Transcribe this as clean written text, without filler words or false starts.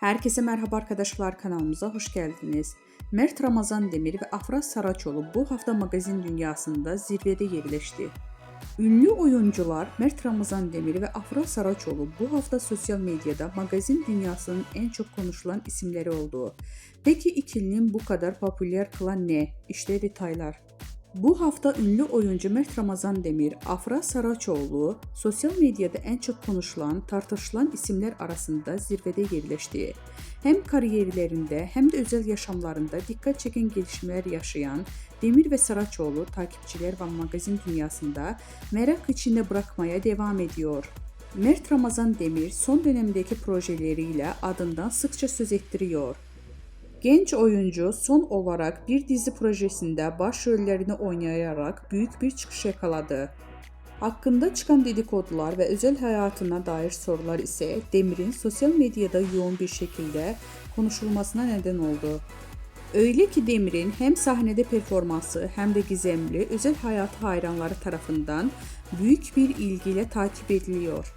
Herkese merhaba arkadaşlar, kanalımıza hoş geldiniz. Mert Ramazan Demir ve Afra Saraçoğlu bu hafta magazin dünyasında zirvede yerleşti. Ünlü oyuncular Mert Ramazan Demir ve Afra Saraçoğlu bu hafta sosyal medyada magazin dünyasının en çok konuşulan isimleri oldu. Peki ikilinin bu kadar popüler kılan ne? İşte detaylar. Bu hafta ünlü oyuncu Mert Ramazan Demir, Afra Saraçoğlu sosyal medyada en çok konuşulan, tartışılan isimler arasında zirvede yerleşti. Hem kariyerlerinde hem de özel yaşamlarında dikkat çeken gelişmeler yaşayan Demir ve Saraçoğlu takipçiler ve magazin dünyasında merak içinde bırakmaya devam ediyor. Mert Ramazan Demir son dönemdeki projeleriyle adından sıkça söz ettiriyor. Genç oyuncu son olarak bir dizi projesinde başrollerini oynayarak büyük bir çıkış yakaladı. Hakkında çıkan dedikodular ve özel hayatına dair sorular ise Demir'in sosyal medyada yoğun bir şekilde konuşulmasına neden oldu. Öyle ki Demir'in hem sahnede performansı hem de gizemli özel hayatı hayranları tarafından büyük bir ilgiyle takip ediliyor.